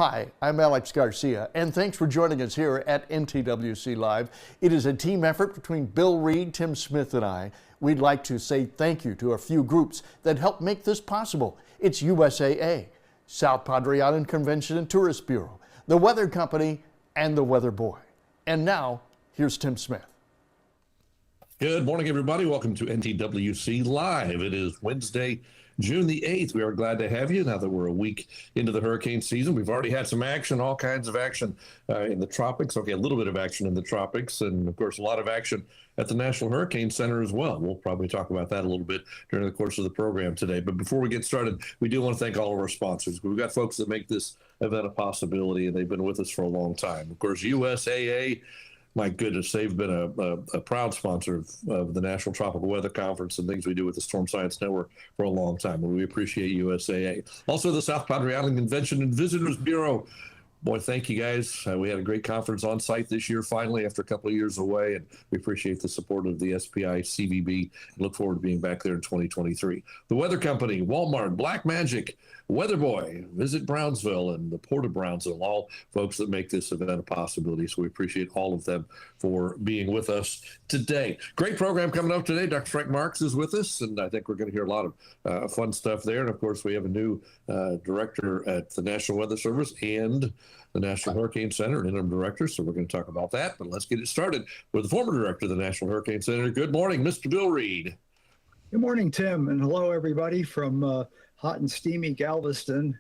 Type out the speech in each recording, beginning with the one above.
Hi, I'm Alex Garcia, and thanks for joining us here at NTWC Live. It is a team effort between Bill Reed, Tim Smith, and I. We'd like to say thank you to a few groups that helped make this possible. It's USAA, South Padre Island Convention and Tourist Bureau, the Weather Company, and the Weather Boy. And now, here's Tim Smith. Good morning, everybody. Welcome to NTWC Live. It is Wednesday, June the 8th. We are glad to have you now that we're a week into the hurricane season. We've already had some action, all kinds of action in the tropics. Okay, a little bit of action in the tropics, and of course, a lot of action at the National Hurricane Center as well. We'll probably talk about that a little bit during the course of the program today. But before we get started, we do want to thank all of our sponsors. We've got folks that make this event a possibility, and they've been with us for a long time. Of course, USAA. My goodness, they've been a proud sponsor of the National Tropical Weather Conference and things we do with the Storm Science Network for a long time. And we appreciate USAA. Also, the South Padre Island Convention and Visitors Bureau. Boy, thank you guys. We had a great conference on site this year, finally, after a couple of years away, and we appreciate the support of the SPI CVB and look forward to being back there in 2023. The Weather Company, Walmart, Black Magic, Weather Boy, Visit Brownsville, and the Port of Brownsville, all folks that make this event a possibility. So we appreciate all of them for being with us today. Great program coming up today. Dr. Frank Marks is with us, and I think we're going to hear a lot of fun stuff there. And, of course, we have a new director at the National Weather Service and the National Hurricane Center, an interim director. So we're going to talk about that. But let's get it started with the former director of the National Hurricane Center. Good morning, Mr. Bill Reed. Good morning, Tim, and hello, everybody from hot and steamy Galveston.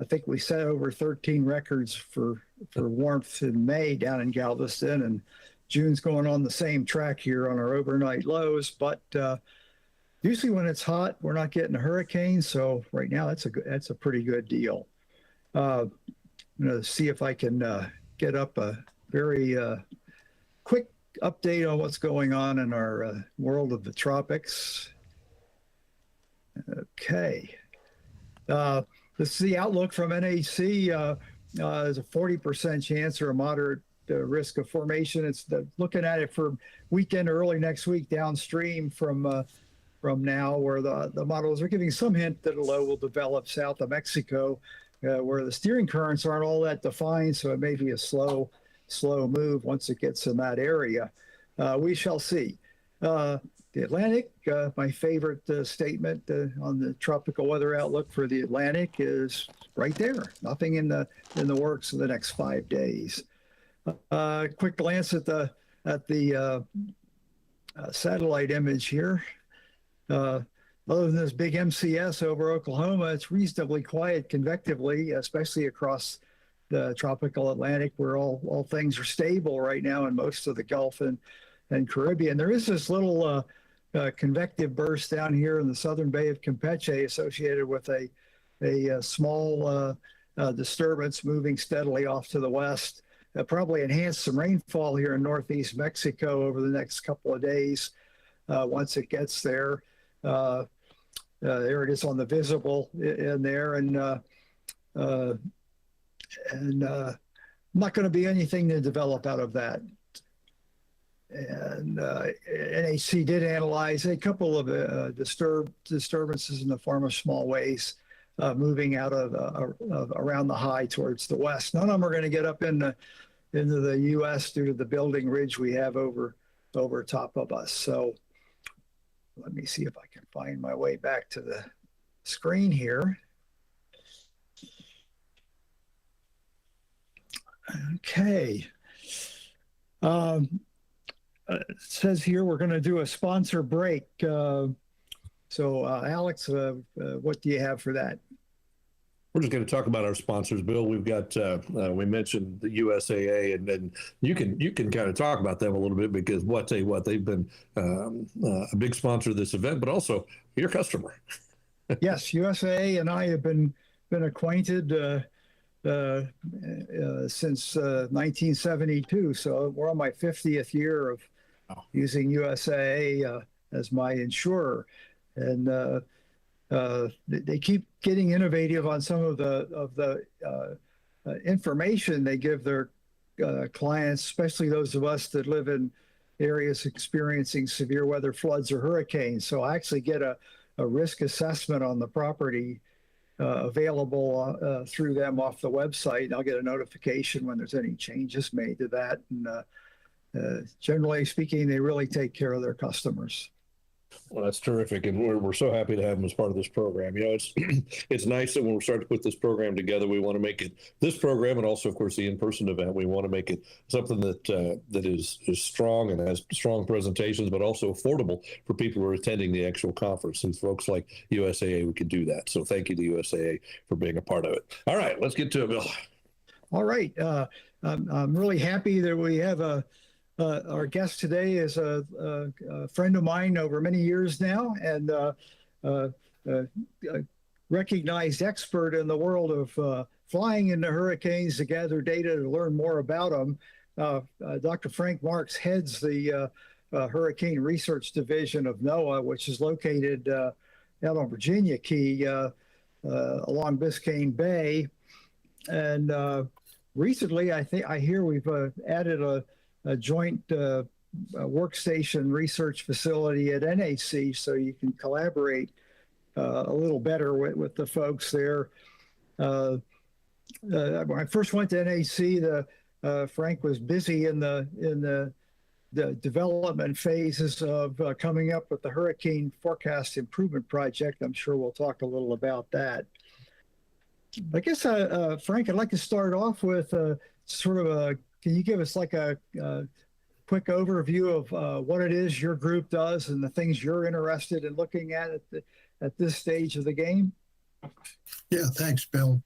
I think we set over 13 records for warmth in May down in Galveston, and June's going on the same track here on our overnight lows. But usually when it's hot, we're not getting a hurricane. So right now, that's a pretty good deal. I'm going to see if I can get up a very quick update on what's going on in our world of the tropics. Okay. This is the outlook from Ntwc. There's a 40% chance or a moderate risk of formation. It's looking at it for weekend early next week downstream from now, where the models are giving some hint that a low will develop south of Mexico, where the steering currents aren't all that defined, so it may be a slow move once it gets in that area. We shall see. The Atlantic, my favorite statement on the tropical weather outlook for the Atlantic is right there. Nothing in the works in the next 5 days. Quick glance at the satellite image here. Other than this big MCS over Oklahoma, it's reasonably quiet convectively, especially across the tropical Atlantic, where all things are stable right now in most of the Gulf and Caribbean. There is this little convective burst down here in the southern Bay of Campeche associated with a small disturbance moving steadily off to the west. Probably enhance some rainfall here in northeast Mexico over the next couple of days once it gets there. There it is on the visible in there, and not going to be anything to develop out of that. And NHC did analyze a couple of disturbances in the form of small waves moving out of around the high towards the west. None of them are going to get up into the U.S. due to the building ridge we have over top of us. So let me see if I can find my way back to the screen here. Okay. It says here we're going to do a sponsor break. So, Alex, what do you have for that? We're just going to talk about our sponsors, Bill. We've got we mentioned the USAA, and then you can kind of talk about them a little bit, because they've been a big sponsor of this event, but also your customer. Yes, USAA and I have been acquainted since 1972. So we're on my 50th year of using USAA as my insurer, and they keep getting innovative on some of the information they give their clients, especially those of us that live in areas experiencing severe weather, floods, or hurricanes. So I actually get a risk assessment on the property available through them off the website. I'll get a notification when there's any changes made to that. And generally speaking, they really take care of their customers. Well, that's terrific, and we're so happy to have them as part of this program. It's it's nice that when we're starting to put this program together, we want to make it this program, and also, of course, the in-person event. We want to make it something that is strong and has strong presentations, but also affordable for people who are attending the actual conference. And folks like USAA, we can do that. So thank you to USAA for being a part of it. All right, let's get to it, Bill. All right, I'm really happy that we have our guest today is a friend of mine over many years now, and a recognized expert in the world of flying into hurricanes to gather data to learn more about them. Dr. Frank Marks heads the Hurricane Research Division of NOAA, which is located out on Virginia Key along Biscayne Bay. And recently, I hear we've added a joint workstation research facility at NAC, so you can collaborate a little better with the folks there. When I first went to NAC, Frank was busy in the development phases of coming up with the Hurricane Forecast Improvement Project. I'm sure we'll talk a little about that. I guess, Frank, I'd like to start off with can you give us like a quick overview of what it is your group does and the things you're interested in looking at this stage of the game? Yeah, thanks, Bill.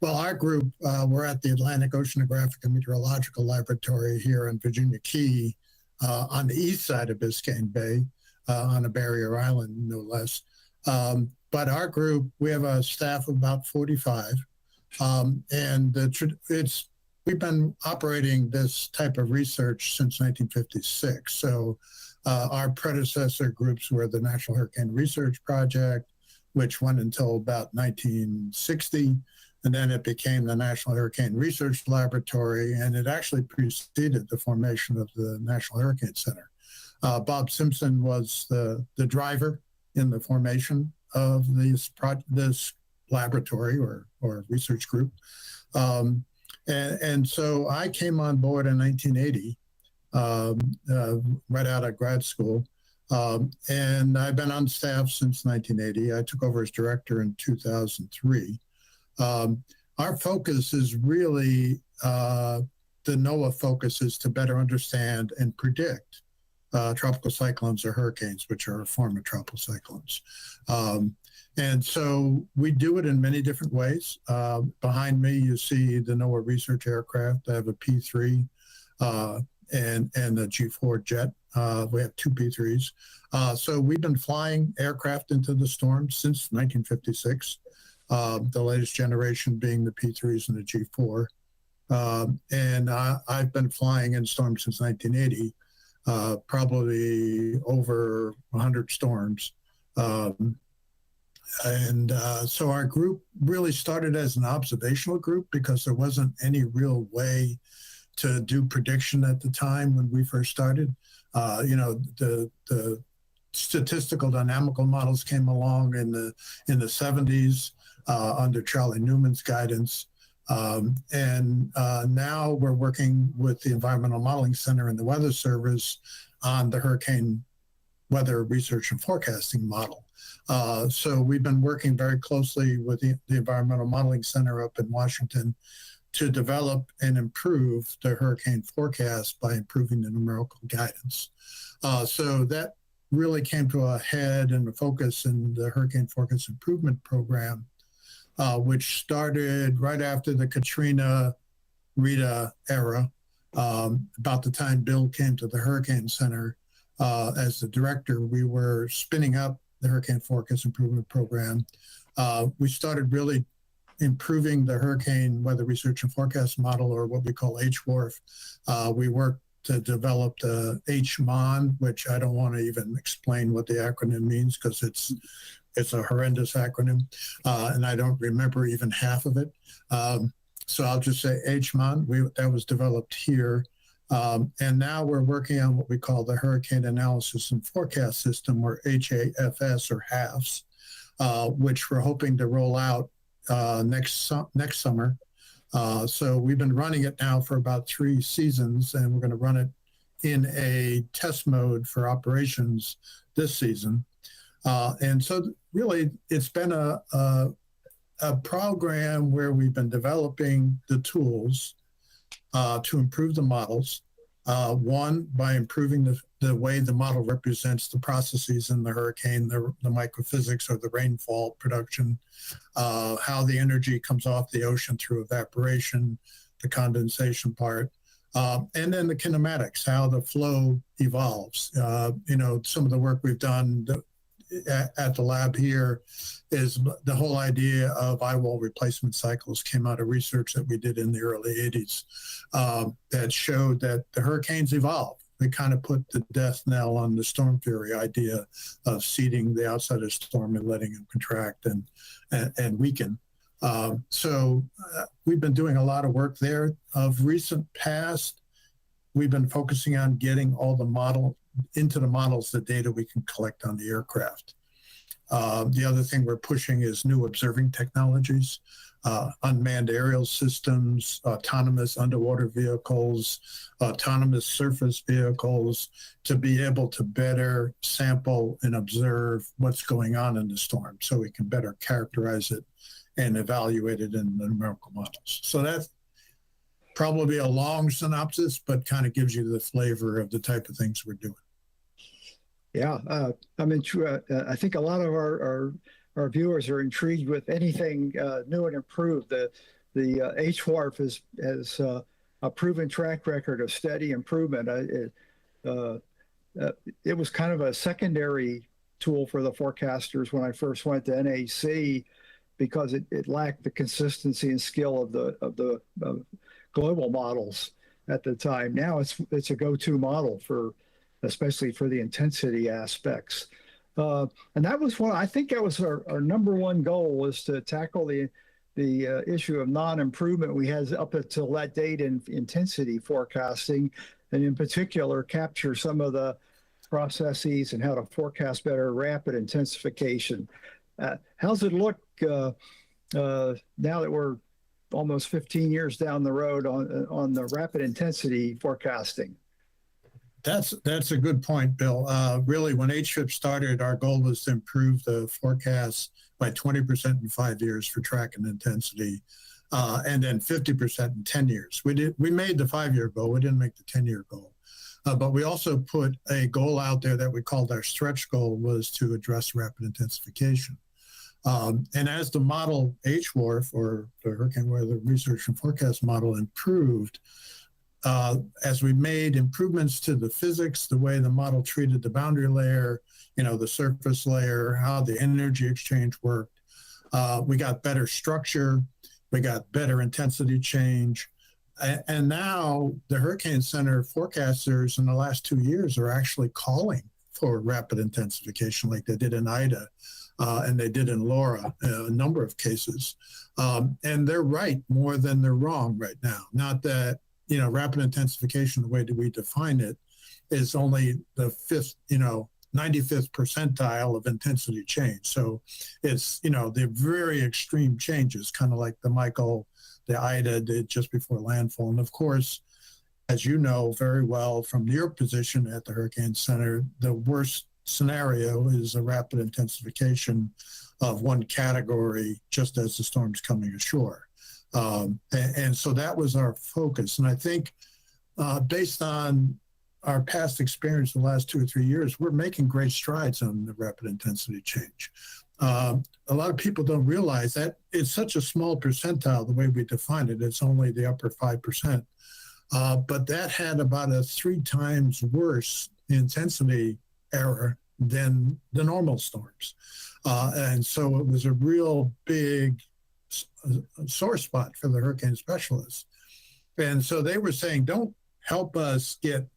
Well, our group, we're at the Atlantic Oceanographic and Meteorological Laboratory here in Virginia Key on the east side of Biscayne Bay, on a barrier island, no less. But our group, we have a staff of about 45, and we've been operating this type of research since 1956. So our predecessor groups were the National Hurricane Research Project, which went until about 1960. And then it became the National Hurricane Research Laboratory, and it actually preceded the formation of the National Hurricane Center. Bob Simpson was the driver in the formation of this laboratory or research group. And so I came on board in 1980, right out of grad school. And I've been on staff since 1980. I took over as director in 2003. Our focus is really, the NOAA focus is to better understand and predict tropical cyclones or hurricanes, which are a form of tropical cyclones. And so we do it in many different ways. Behind me, you see the NOAA research aircraft. I have a P3 and a G4 jet. We have two P3s. So we've been flying aircraft into the storm since 1956, the latest generation being the P3s and the G4. And I've been flying in storms since 1980, probably over 100 storms. So our group really started as an observational group because there wasn't any real way to do prediction at the time when we first started. The statistical dynamical models came along in the 70s under Charlie Newman's guidance. Now we're working with the Environmental Modeling Center and the Weather Service on the Hurricane Weather Research and Forecasting model. So we've been working very closely with the Environmental Modeling Center up in Washington to develop and improve the hurricane forecast by improving the numerical guidance. So that really came to a head and a focus in the Hurricane Forecast Improvement Program, which started right after the Katrina Rita era, about the time Bill came to the Hurricane Center. As the director, we were spinning up the Hurricane Forecast Improvement Program. We started really improving the Hurricane Weather Research and Forecast Model, or what we call HWRF. We worked to develop the HMON, which I don't want to even explain what the acronym means because it's a horrendous acronym, and I don't remember even half of it. So I'll just say HMON. That was developed here. And now we're working on what we call the Hurricane Analysis and Forecast System, or HAFS, or HAFS. which we're hoping to roll out next summer. So we've been running it now for about 3 seasons, and we're going to run it in a test mode for operations this season. And so really it's been a program where we've been developing the tools to improve the models. One, by improving the way the model represents the processes in the hurricane, the microphysics or the rainfall production, how the energy comes off the ocean through evaporation, the condensation part, and then the kinematics, how the flow evolves. Some of the work we've done at the lab here is the whole idea of eyewall replacement cycles came out of research that we did in the early 80s that showed that the hurricanes evolve. They kind of put the death knell on the storm theory idea of seeding the outside of the storm and letting them contract and weaken. So we've been doing a lot of work there. Of recent past, we've been focusing on getting all the models, the data we can collect on the aircraft. The other thing we're pushing is new observing technologies, unmanned aerial systems, autonomous underwater vehicles, autonomous surface vehicles, to be able to better sample and observe what's going on in the storm so we can better characterize it and evaluate it in the numerical models. So that's probably a long synopsis, but kind of gives you the flavor of the type of things we're doing. Yeah, I think a lot of our viewers are intrigued with anything new and improved. The HWRF has a proven track record of steady improvement. It was kind of a secondary tool for the forecasters when I first went to NAC because it lacked the consistency and skill of the global models at the time. Now it's a go-to model especially for the intensity aspects. And that was I think that was our number one goal, was to tackle the issue of non-improvement we had up until that date in intensity forecasting, and in particular capture some of the processes and how to forecast better rapid intensification. How's it look now that we're almost 15 years down the road on the rapid intensity forecasting? That's a good point, Bill. Really, when HFIP started, our goal was to improve the forecast by 20% in 5 years for track and intensity, and then 50% in 10 years. We made the 5-year goal. We didn't make the 10-year goal. But we also put a goal out there that we called our stretch goal, was to address rapid intensification. And as the model HWRF, or the Hurricane Weather Research and Forecast model, improved, as we made improvements to the physics, the way the model treated the boundary layer, the surface layer, how the energy exchange worked, we got better structure, we got better intensity change. And now the Hurricane Center forecasters in the last 2 years are actually calling for rapid intensification like they did in Ida and they did in Laura, a number of cases. And they're right more than they're wrong right now. Not that rapid intensification, the way that we define it, is only the 95th percentile of intensity change. So it's, the very extreme changes, kind of like the Michael, the Ida did just before landfall. And of course, as you know very well from your position at the Hurricane Center, the worst scenario is a rapid intensification of one category just as the storm's coming ashore. And so that was our focus. And I think based on our past experience the last 2 or 3 years, we're making great strides on the rapid intensity change. A lot of people don't realize that it's such a small percentile, the way we define it. It's only the upper 5%. But that had about a 3 times worse intensity error than the normal storms. And so it was a real big sore spot for the hurricane specialists. And so they were saying, don't help us get,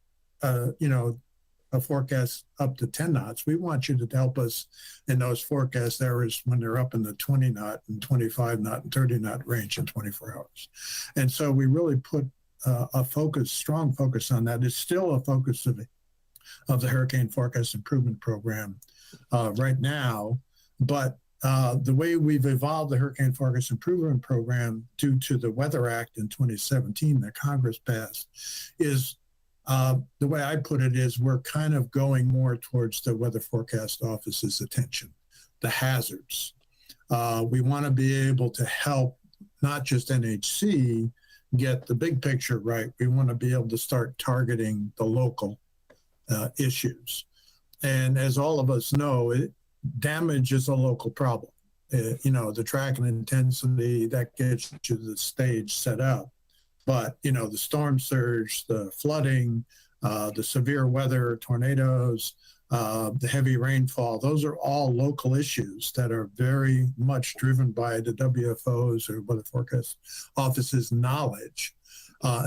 a forecast up to 10 knots. We want you to help us in those forecast errors when they're up in the 20 knot and 25 knot and 30 knot range in 24 hours. And so we really put a strong focus on that. It's still a focus of the Hurricane Forecast Improvement Program right now, but the way we've evolved the Hurricane Forecast Improvement Program due to the Weather Act in 2017 that Congress passed is the way I put it is we're kind of going more towards the Weather Forecast Office's attention, the hazards. We want to be able to help not just NHC get the big picture right. We want to be able to start targeting the local issues. And as all of us know, damage is a local problem. The track and intensity, that gets you the stage set up. But, the storm surge, the flooding, the severe weather, tornadoes, the heavy rainfall, those are all local issues that are very much driven by the WFO's or Weather Forecast Office's knowledge.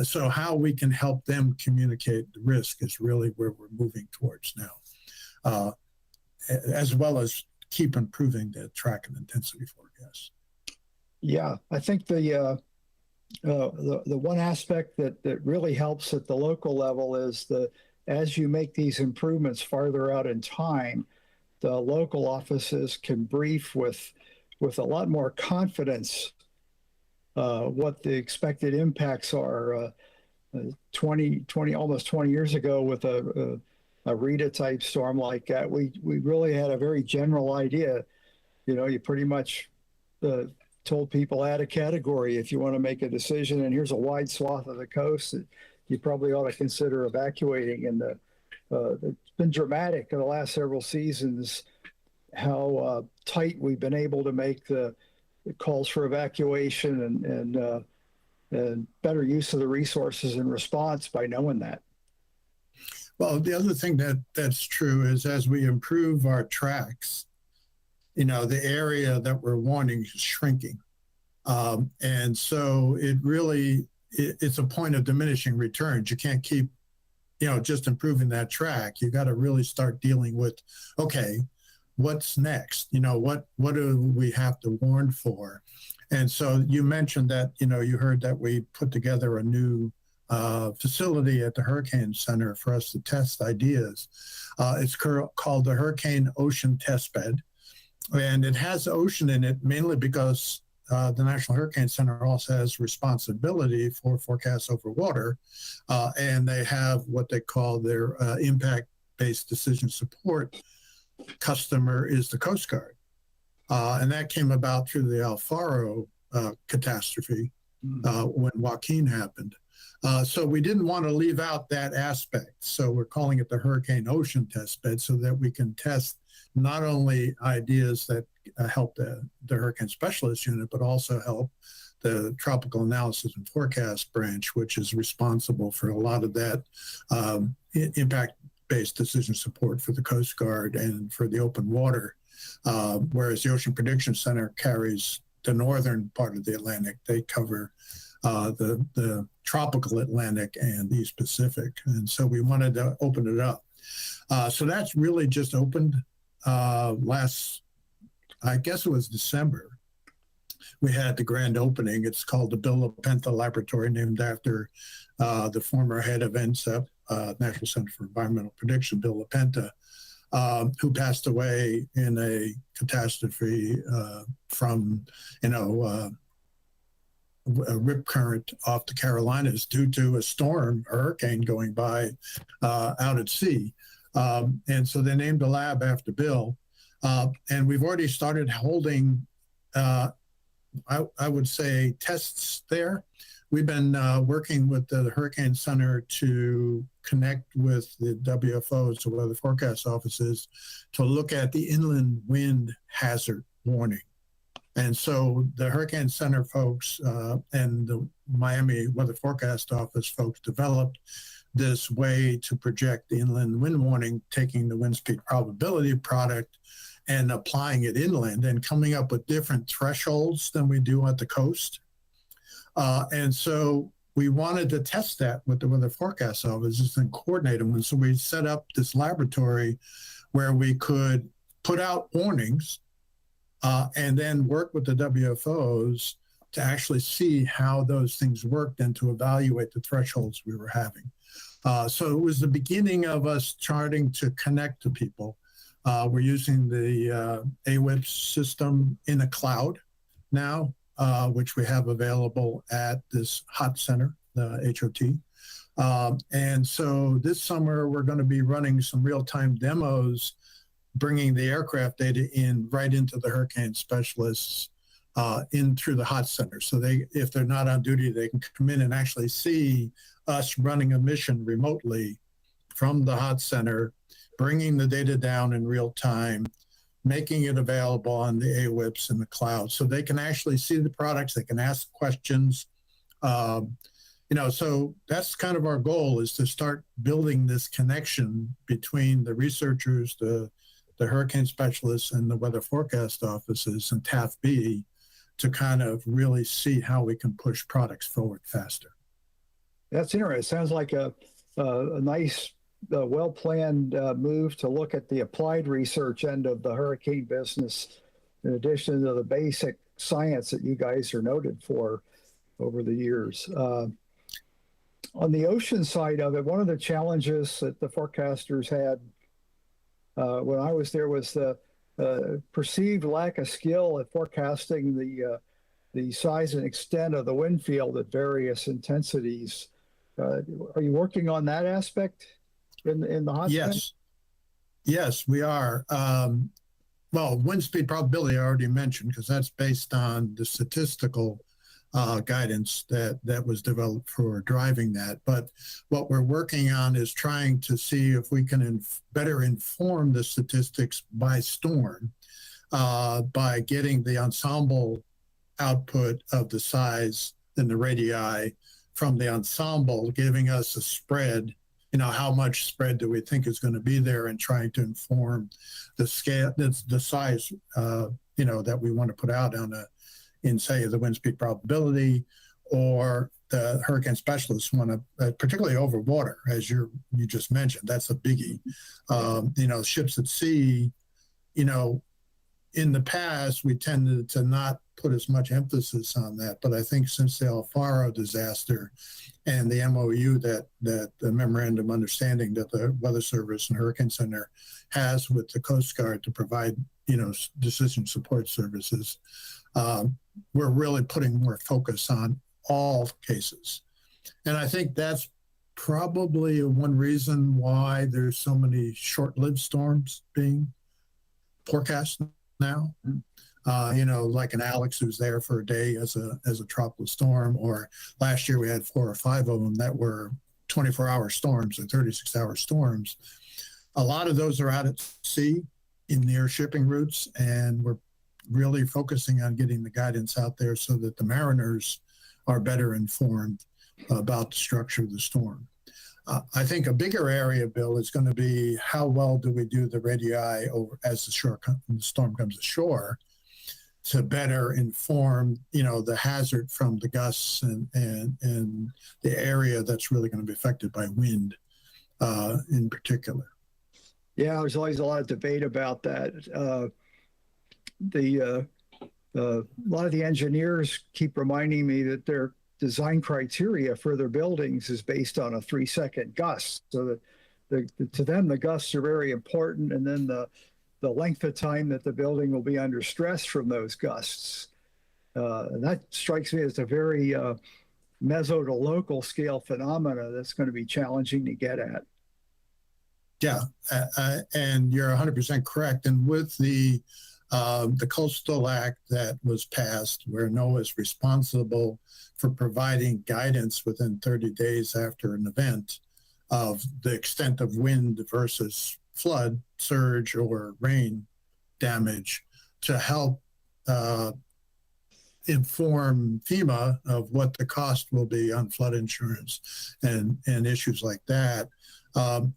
So how we can help them communicate the risk is really where we're moving towards now, as well as keep improving the track and intensity forecast. Yeah, I think the one aspect that really helps at the local level is as you make these improvements farther out in time, the local offices can brief with a lot more confidence what the expected impacts are. 20 almost 20 years ago with a Rita type storm like that, we really had a very general idea. You pretty much told people add a category if you want to make a decision, and here's a wide swath of the coast that you probably ought to consider evacuating. And it's been dramatic in the last several seasons how tight we've been able to make the calls for evacuation and better use of the resources in response by knowing that. Well, the other thing that's true is as we improve our tracks, the area that we're warning is shrinking. And so it's a point of diminishing returns. You can't keep, just improving that track. You got to really start dealing with, okay, what's next? What do we have to warn for? And so you mentioned that, you heard that we put together a new facility at the Hurricane Center for us to test ideas. It's called the Hurricane Ocean Test Bed. And it has ocean in it mainly because the National Hurricane Center also has responsibility for forecasts over water. And they have what they call their impact-based decision support customer is the Coast Guard. And that came about through the Alfaro catastrophe when Joaquin happened. So we didn't want to leave out that aspect. So we're calling it the Hurricane Ocean Test Bed so that we can test not only ideas that help the Hurricane Specialist Unit, but also help the Tropical Analysis and Forecast Branch, which is responsible for a lot of that impact-based decision support for the Coast Guard and for the open water, whereas the Ocean Prediction Center carries the northern part of the Atlantic. They cover the tropical Atlantic and the East Pacific. And so we wanted to open it up. So that's really just opened last, I guess it was December. We had the grand opening. It's called the Bill LaPenta Laboratory, named after the former head of NCEP, National Center for Environmental Prediction, Bill LaPenta, who passed away in a catastrophe from, a rip current off the Carolinas due to a storm, a hurricane going by out at sea. And so they named a lab after Bill. And we've already started holding, I would say, tests there. We've been working with the Hurricane Center to connect with the WFOs, or Weather Forecast Offices, to look at the inland wind hazard warning. And so the Hurricane Center folks and the Miami Weather Forecast Office folks developed this way to project the inland wind warning, taking the wind speed probability product and applying it inland and coming up with different thresholds than we do at the coast. And so we wanted to test that with the Weather Forecast Offices and coordinate them. And so we set up this laboratory where we could put out warnings and then work with the WFOs to actually see how those things worked and to evaluate the thresholds we were having. So it was the beginning of us starting to connect to people. We're using the AWIPS system in the cloud now, which we have available at this HOT center, the HOT. And so this summer, we're going to be running some real-time demos, bringing the aircraft data in right into the hurricane specialists in through the HOT center. So if they're not on duty, they can come in and actually see us running a mission remotely from the HOT center, bringing the data down in real time, making it available on the AWIPS in the cloud. So they can actually see the products, they can ask questions. So that's kind of our goal, is to start building this connection between the researchers, the hurricane specialists, and the weather forecast offices and TAFB to kind of really see how we can push products forward faster. That's interesting. It sounds like a nice, well-planned move to look at the applied research end of the hurricane business, in addition to the basic science that you guys are noted for over the years. On the ocean side of it, one of the challenges that the forecasters had when I was there was the perceived lack of skill at forecasting the size and extent of the wind field at various intensities. Are you working on that aspect in the hot Yes. center? Yes, we are. Well, wind speed probability I already mentioned, because that's based on the statistical guidance that was developed for driving that. But what we're working on is trying to see if we can better inform the statistics by storm by getting the ensemble output of the size and the radii from the ensemble, giving us a spread. How much spread do we think is going to be there, and trying to inform the scale, the size, that we want to put out in say the wind speed probability, or the hurricane specialists want to, particularly over water, as you just mentioned. That's a biggie. Ships at sea, in the past, we tended to not put as much emphasis on that. But I think since the Alfaro disaster and the MOU that the memorandum of understanding that the Weather Service and Hurricane Center has with the Coast Guard to provide, decision support services, we're really putting more focus on all cases. And I think that's probably one reason why there's so many short-lived storms being forecast now. Like an Alex, who's there for a day as a tropical storm, or last year we had 4 or 5 of them that were 24-hour storms or 36-hour storms. A lot of those are out at sea in near shipping routes, and we're really focusing on getting the guidance out there so that the mariners are better informed about the structure of the storm. I think a bigger area, Bill, is going to be how well do we do the radii over as the storm comes ashore, to better inform, the hazard from the gusts and the area that's really going to be affected by wind in particular. Yeah, there's always a lot of debate about that. A lot of the engineers keep reminding me that their design criteria for their buildings is based on a 3-second gust. So that to them, the gusts are very important, and then the length of time that the building will be under stress from those gusts. And that strikes me as a very meso to local scale phenomena that's going to be challenging to get at. Yeah, and you're 100% correct. And with the Coastal Act that was passed, where NOAA is responsible for providing guidance within 30 days after an event of the extent of wind versus flood, surge, or rain damage, to help inform FEMA of what the cost will be on flood insurance and issues like that.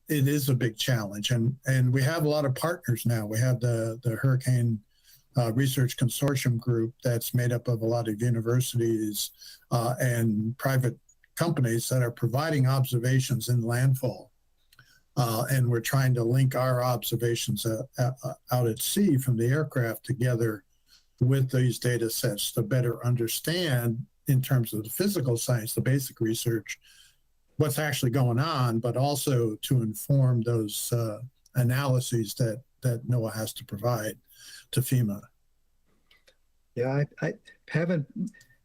It is a big challenge, and we have a lot of partners now. We have the Hurricane Research Consortium group that's made up of a lot of universities and private companies that are providing observations in landfall. And we're trying to link our observations out at sea from the aircraft together with these data sets to better understand, in terms of the physical science, the basic research, what's actually going on, but also to inform those analyses that NOAA has to provide to FEMA. Yeah, I haven't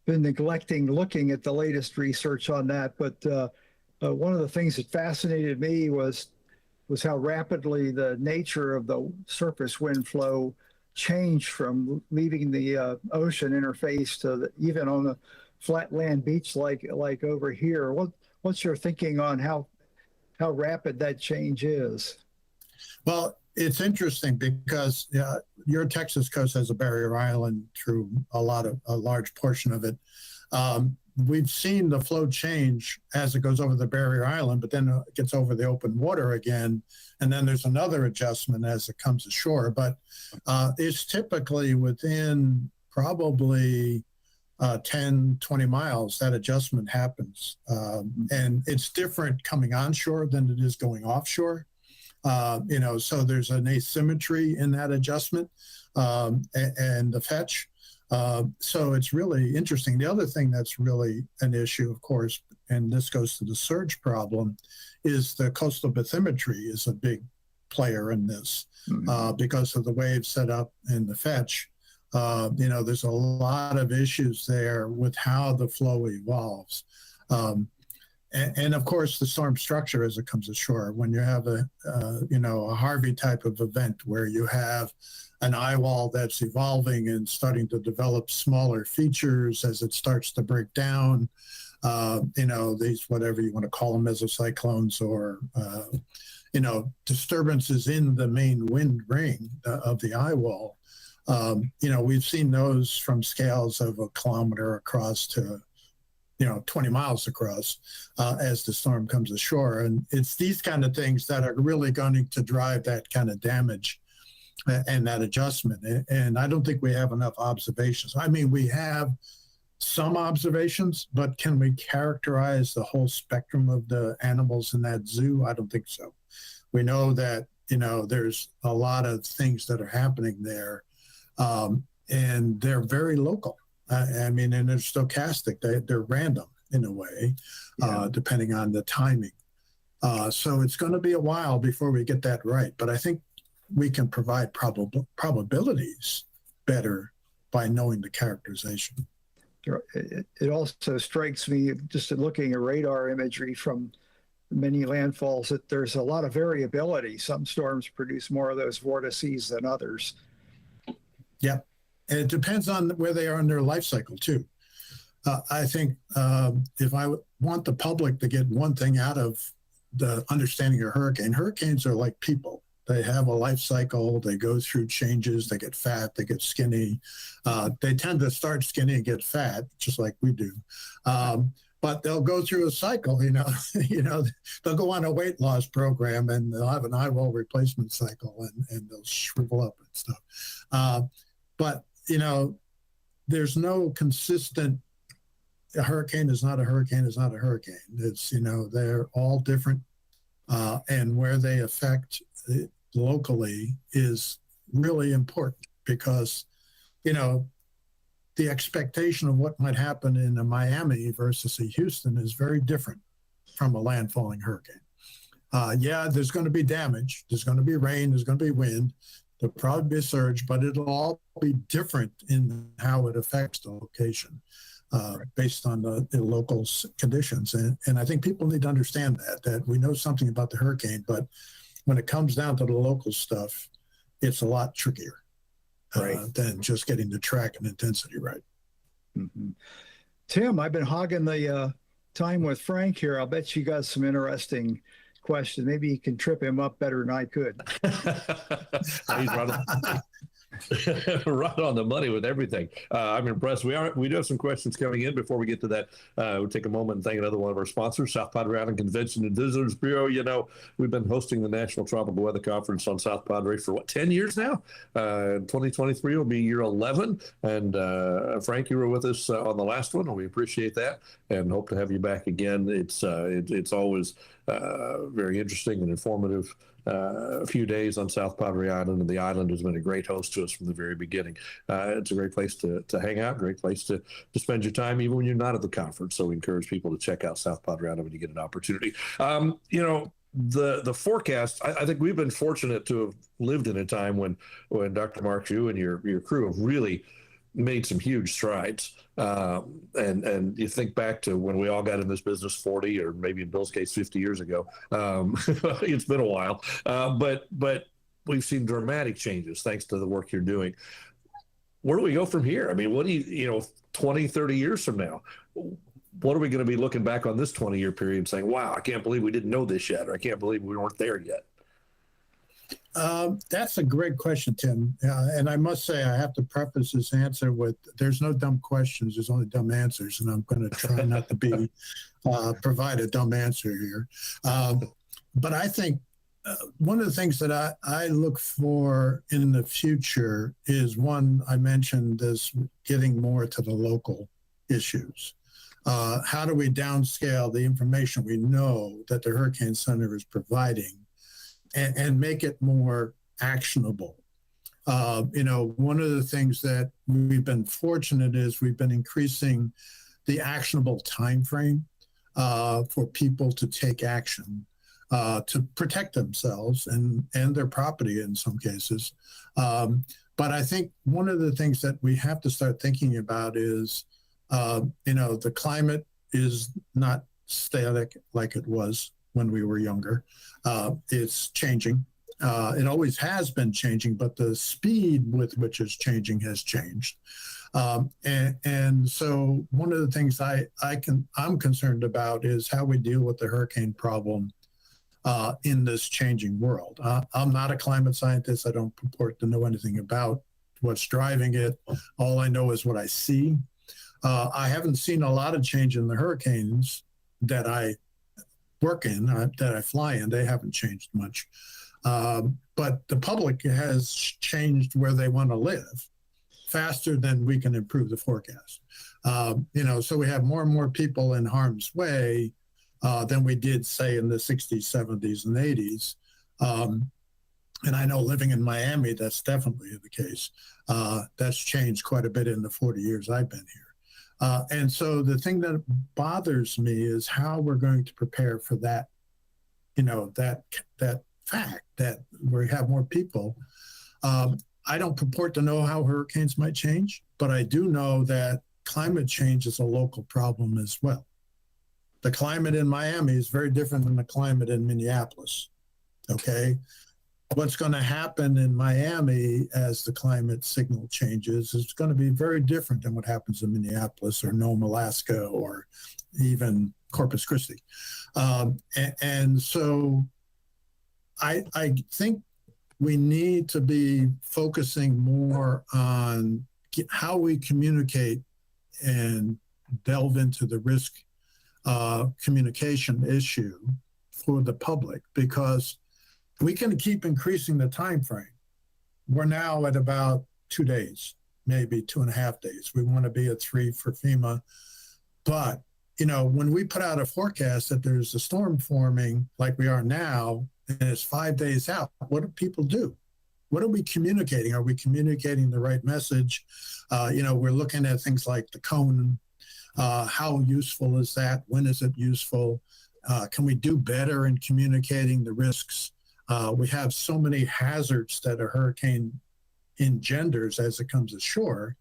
been neglecting looking at the latest research on that, but one of the things that fascinated me was how rapidly the nature of the surface wind flow changed from leaving the ocean interface to even on the flat land beach like over here. What's your thinking on how rapid that change is? Well, it's interesting because your Texas coast has a barrier island through a large portion of it. We've seen the flow change as it goes over the barrier island, but then it gets over the open water again. And then there's another adjustment as it comes ashore. But it's typically within probably 10, 20 miles, that adjustment happens. And it's different coming onshore than it is going offshore. So there's an asymmetry in that adjustment and the fetch. So it's really interesting. The other thing that's really an issue, of course, and this goes to the surge problem, is the coastal bathymetry is a big player in this because of the wave setup and the fetch. There's a lot of issues there with how the flow evolves. And of course, the storm structure as it comes ashore. When you have a Harvey type of event where you have an eye wall that's evolving and starting to develop smaller features as it starts to break down, these, whatever you want to call them, mesocyclones or, disturbances in the main wind ring of the eye wall. We've seen those from scales of 1 kilometer across to 20 miles across as the storm comes ashore. And it's these kind of things that are really going to drive that kind of damage and that adjustment. And I don't think we have enough observations. I mean, we have some observations, but can we characterize the whole spectrum of the animals in that zoo? I don't think so. We know that, there's a lot of things that are happening there, and they're very local. And they're stochastic. They're random in a way, depending on the timing. So it's going to be a while before we get that right. But I think we can provide probabilities better by knowing the characterization. It also strikes me, just in looking at radar imagery from many landfalls, that there's a lot of variability. Some storms produce more of those vortices than others. Yep. And it depends on where they are in their life cycle, too. I think if I want the public to get one thing out of the understanding of hurricanes are like people. They have a life cycle. They go through changes. They get fat. They get skinny. They tend to start skinny and get fat, just like we do. But they'll go through a cycle, they'll go on a weight loss program and they'll have an eye wall replacement cycle and they'll shrivel up and stuff. But there's no consistent, a hurricane is not a hurricane is not a hurricane. It's, they're all different. And where they affect locally is really important because, the expectation of what might happen in a Miami versus a Houston is very different from a landfalling hurricane. There's going to be damage. There's going to be rain. There's going to be wind. There'll probably be a surge, but it'll all be different in how it affects the location based on the local conditions. And I think people need to understand that we know something about the hurricane, but when it comes down to the local stuff, it's a lot trickier than just getting the track and intensity right. Mm-hmm. Tim, I've been hogging the time with Frank here. I'll bet you got some interesting question. Maybe you can trip him up better than I could. He's right on the money with everything. I'm impressed. We do have some questions coming in. Before we get to that, we'll take a moment and thank another one of our sponsors, South Padre Island Convention and Visitors Bureau. We've been hosting the National Tropical Weather Conference on South Padre for 10 years now? 2023 will be year 11. And Frank, you were with us on the last one, and we appreciate that and hope to have you back again. It's always very interesting and informative. A few days on South Padre Island, and the island has been a great host to us from the very beginning. It's a great place to hang out, great place to spend your time, even when you're not at the conference. So we encourage people to check out South Padre Island when you get an opportunity. the forecast, I think we've been fortunate to have lived in a time when Dr. Marks, you and your crew have really made some huge strides. And you think back to when we all got in this business 40 or maybe in Bill's case 50 years ago. It's been a while, but we've seen dramatic changes thanks to the work you're doing. Where do we go from here? I mean, what do you 20, 30 years from now, what are we going to be looking back on this 20-year period and saying, wow, I can't believe we didn't know this yet, or I can't believe we weren't there yet? That's a great question, Tim. And I must say, I have to preface this answer with there's no dumb questions, there's only dumb answers. And I'm going to try not to be provide a dumb answer here. But I think one of the things that I look for in the future is one, I mentioned this getting more to the local issues. How do we downscale the information we know that the Hurricane Center is providing and make it more actionable? One of the things that we've been fortunate is we've been increasing the actionable time frame for people to take action to protect themselves and their property in some cases. But I think one of the things that we have to start thinking about is, the climate is not static like it was when we were younger. It's changing. It always has been changing, but the speed with which it's changing has changed. And so one of the things I'm concerned about is how we deal with the hurricane problem in this changing world. I'm not a climate scientist. I don't purport to know anything about what's driving it. All I know is what I see. I haven't seen a lot of change in the hurricanes that I work in, that I fly in. They haven't changed much. But the public has changed where they want to live faster than we can improve the forecast. So we have more and more people in harm's way than we did, say, in the 60s, 70s, and 80s. And I know living in Miami, that's definitely the case. That's changed quite a bit in the 40 years I've been here. And so the thing that bothers me is how we're going to prepare for that, that fact that we have more people. I don't purport to know how hurricanes might change, but I do know that climate change is a local problem as well. The climate in Miami is very different than the climate in Minneapolis. Okay. What's going to happen in Miami as the climate signal changes is going to be very different than what happens in Minneapolis or Nome, Alaska, or even Corpus Christi. And so I think we need to be focusing more on how we communicate and delve into the risk communication issue for the public, because we can keep increasing the time frame. We're now at about 2 days, maybe 2.5 days. We want to be at 3 for FEMA. But, when we put out a forecast that there's a storm forming like we are now, and it's 5 days out, what do people do? What are we communicating? Are we communicating the right message? We're looking at things like the cone. How useful is that? When is it useful? Can we do better in communicating the risks? We have so many hazards that a hurricane engenders as it comes ashore.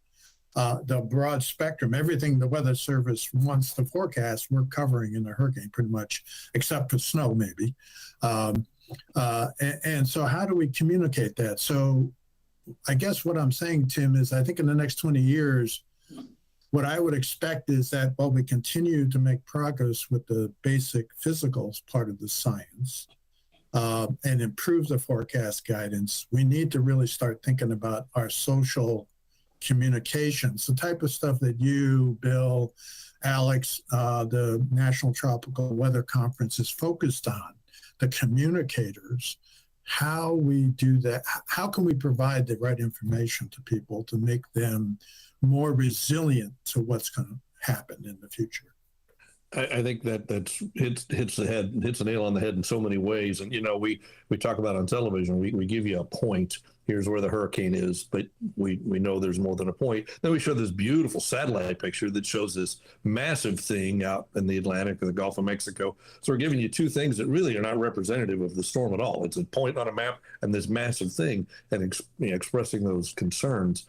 The broad spectrum, everything the Weather Service wants to forecast, we're covering in a hurricane pretty much, except for snow maybe. And so how do we communicate that? So I guess what I'm saying, Tim, is I think in the next 20 years, what I would expect is that while we continue to make progress with the basic physicals part of the science, and improve the forecast guidance, we need to really start thinking about our social communications, the type of stuff that you, Bill, Alex, the National Tropical Weather Conference is focused on, the communicators, how we do that. How can we provide the right information to people to make them more resilient to what's going to happen in the future? I think that's hits the nail on the head in so many ways. And we talk about on television, we give you a point here's where the hurricane is, but we know there's more than a point. Then we show this beautiful satellite picture that shows this massive thing out in the Atlantic or the Gulf of Mexico. So we're giving you two things that really are not representative of the storm at all. It's a point on a map and this massive thing, and expressing those concerns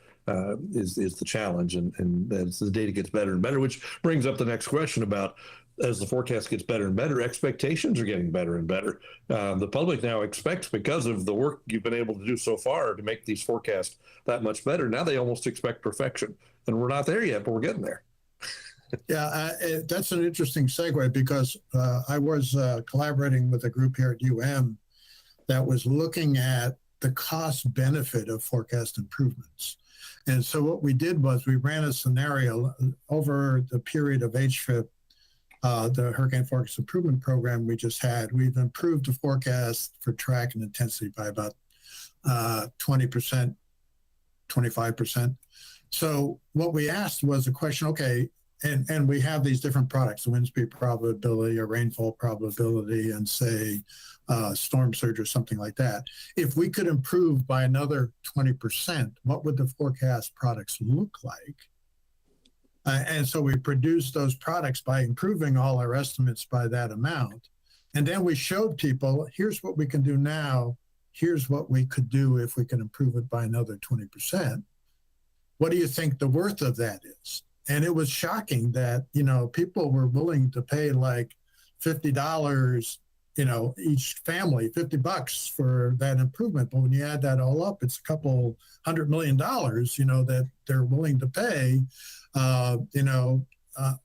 is the challenge, and as the data gets better and better, which brings up the next question about, as the forecast gets better and better, expectations are getting better and better. The public now expects, because of the work you've been able to do so far to make these forecasts that much better, now they almost expect perfection. And we're not there yet, but we're getting there. Yeah, that's an interesting segue, because I was collaborating with a group here at UM that was looking at the cost benefit of forecast improvements. And so what we did was we ran a scenario over the period of HFIP, the Hurricane Forecast Improvement Program we just had. We've improved the forecast for track and intensity by about 20%, 25%. So what we asked was a question, okay, and we have these different products, the wind speed probability or rainfall probability, and say storm surge or something like that. If we could improve by another 20%, what would the forecast products look like? And so we produced those products by improving all our estimates by that amount. And then we showed people, here's what we can do now. Here's what we could do if we can improve it by another 20%. What do you think the worth of that is? And it was shocking that, people were willing to pay like $50, each family, $50 for that improvement. But when you add that all up, it's a couple $100 million, that they're willing to pay,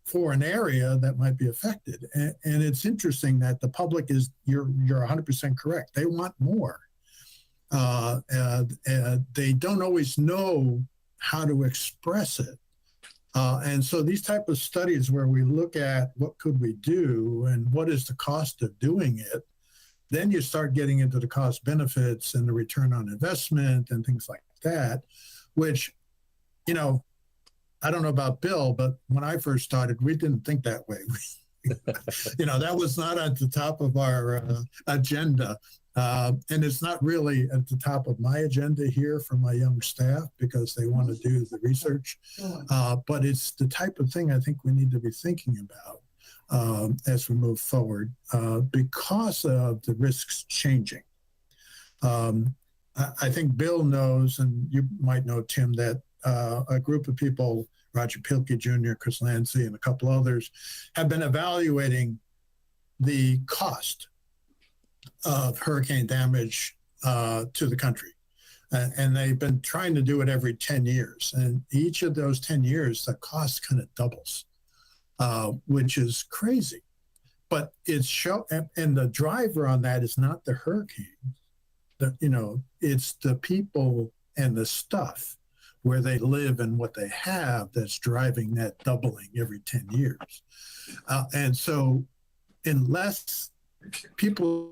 for an area that might be affected. And it's interesting that the public you're 100% correct. They want more. They don't always know how to express it. And so these type of studies where we look at what could we do and what is the cost of doing it, then you start getting into the cost benefits and the return on investment and things like that, which, I don't know about Bill, but when I first started, we didn't think that way. That was not at the top of our agenda. And it's not really at the top of my agenda here for my young staff, because they want to do the research. But it's the type of thing I think we need to be thinking about as we move forward, because of the risks changing. I think Bill knows, and you might know, Tim, that a group of people, Roger Pilkey Jr., Chris Lancy, and a couple others, have been evaluating the cost of hurricane damage to the country. And they've been trying to do it every 10 years. And each of those 10 years, the cost kind of doubles, which is crazy. But and the driver on that is not the hurricane. It's the people and the stuff where they live and what they have that's driving that doubling every 10 years. And so unless people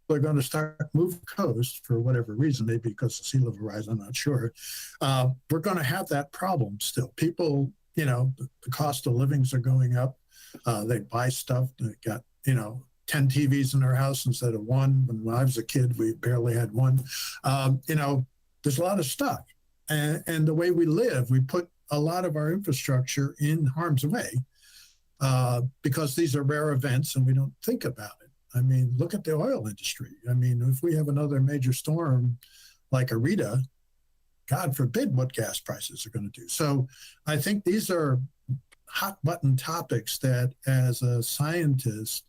are going to start moving coast for whatever reason, maybe because of sea level rise, I'm not sure, we're going to have that problem still. People, the cost of livings are going up. They buy stuff. They got, 10 TVs in their house instead of one. When I was a kid, we barely had one. There's a lot of stuff. And the way we live, we put a lot of our infrastructure in harm's way because these are rare events and we don't think about it. I mean, look at the oil industry. I mean, if we have another major storm like Rita, God forbid what gas prices are going to do. So I think these are hot button topics that, as a scientist,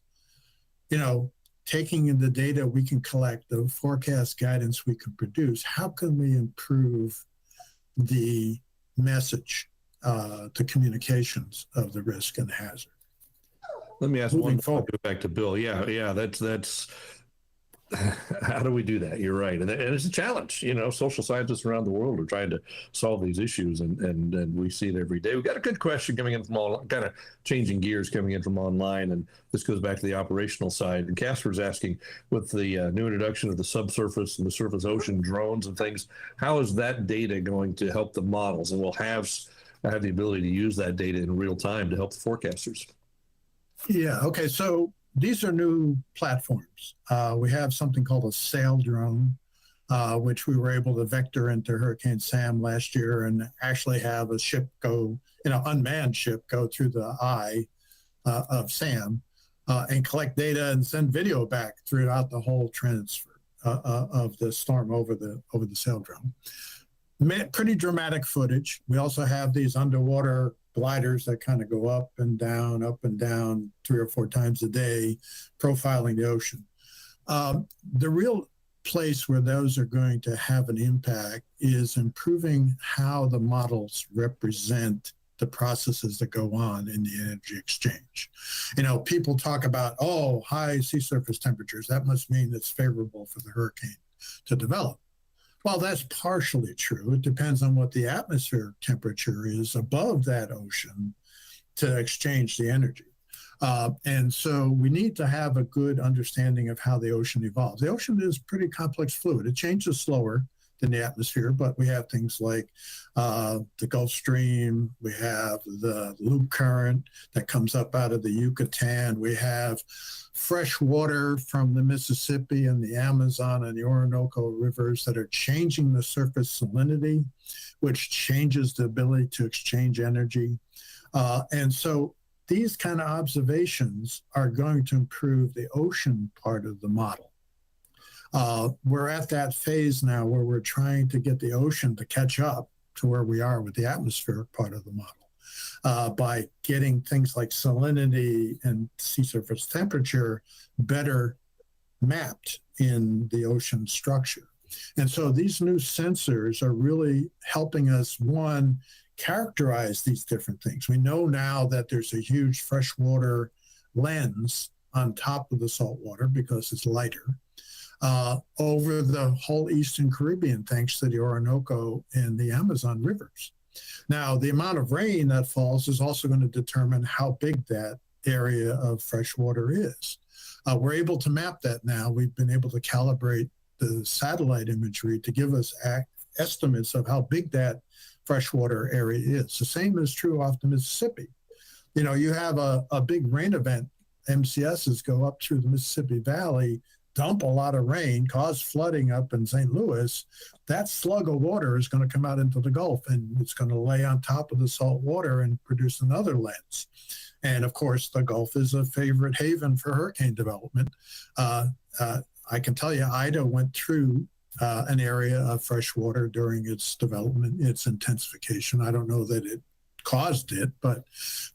taking in the data we can collect, the forecast guidance we can produce, how can we improve the message, the communications of the risk and hazard? Let me ask one before I go back to Bill. Yeah, that's how do we do that? You're right. And it's a challenge. Social scientists around the world are trying to solve these issues, and we see it every day. We've got a good question coming in from online, kind of changing gears coming in from online, and this goes back to the operational side. And Casper's asking, with the new introduction of the subsurface and the surface ocean drones and things, how is that data going to help the models? And we'll have the ability to use that data in real time to help the forecasters. Yeah, okay. So these are new platforms. We have something called a sail drone, which we were able to vector into Hurricane Sam last year and actually have a ship go, unmanned ship go through the eye of Sam and collect data and send video back throughout the whole transfer of the storm over the saildrome. Pretty dramatic footage. We also have these underwater gliders that kind of go up and down 3 or 4 times a day, profiling the ocean. The real place where those are going to have an impact is improving how the models represent the processes that go on in the energy exchange. People talk about, high sea surface temperatures. That must mean it's favorable for the hurricane to develop. Well, that's partially true. It depends on what the atmospheric temperature is above that ocean to exchange the energy. And so we need to have a good understanding of how the ocean evolves. The ocean is pretty complex fluid. It changes slower than the atmosphere, but we have things like the Gulf Stream. We have the loop current that comes up out of the Yucatan. We have fresh water from the Mississippi and the Amazon and the Orinoco rivers that are changing the surface salinity, which changes the ability to exchange energy. And so these kind of observations are going to improve the ocean part of the model. We're at that phase now where we're trying to get the ocean to catch up to where we are with the atmospheric part of the model by getting things like salinity and sea surface temperature better mapped in the ocean structure. And so these new sensors are really helping us, one, characterize these different things. We know now that there's a huge freshwater lens on top of the saltwater because it's lighter over the whole Eastern Caribbean, thanks to the Orinoco and the Amazon rivers. Now, the amount of rain that falls is also going to determine how big that area of freshwater is. We're able to map that now. We've been able to calibrate the satellite imagery to give us estimates of how big that freshwater area is. The same is true off the Mississippi. You have a big rain event, MCSs go up through the Mississippi Valley, dump a lot of rain, cause flooding up in St. Louis. That slug of water is going to come out into the Gulf, and it's going to lay on top of the salt water and produce another lens. And of course, the Gulf is a favorite haven for hurricane development. I can tell you, Ida went through an area of fresh water during its development, its intensification. I don't know that it caused it, but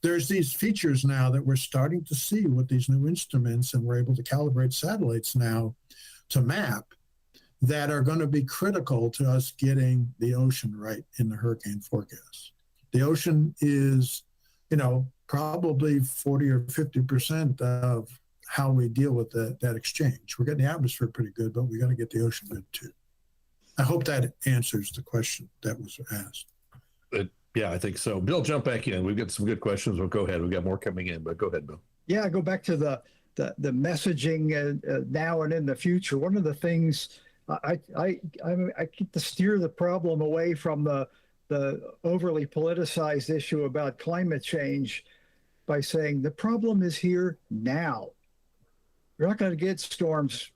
there's these features now that we're starting to see with these new instruments, and we're able to calibrate satellites now to map that are going to be critical to us getting the ocean right in the hurricane forecast. The ocean is, probably 40 or 50% of how we deal with that exchange. We're getting the atmosphere pretty good, but we got to get the ocean good too. I hope that answers the question that was asked. Yeah, I think so. Bill, jump back in. We've got some good questions. We'll go ahead. We've got more coming in, but go ahead, Bill. Yeah, go back to the messaging now and in the future. One of the things I keep to steer the problem away from the overly politicized issue about climate change by saying the problem is here now. You're not going to get storms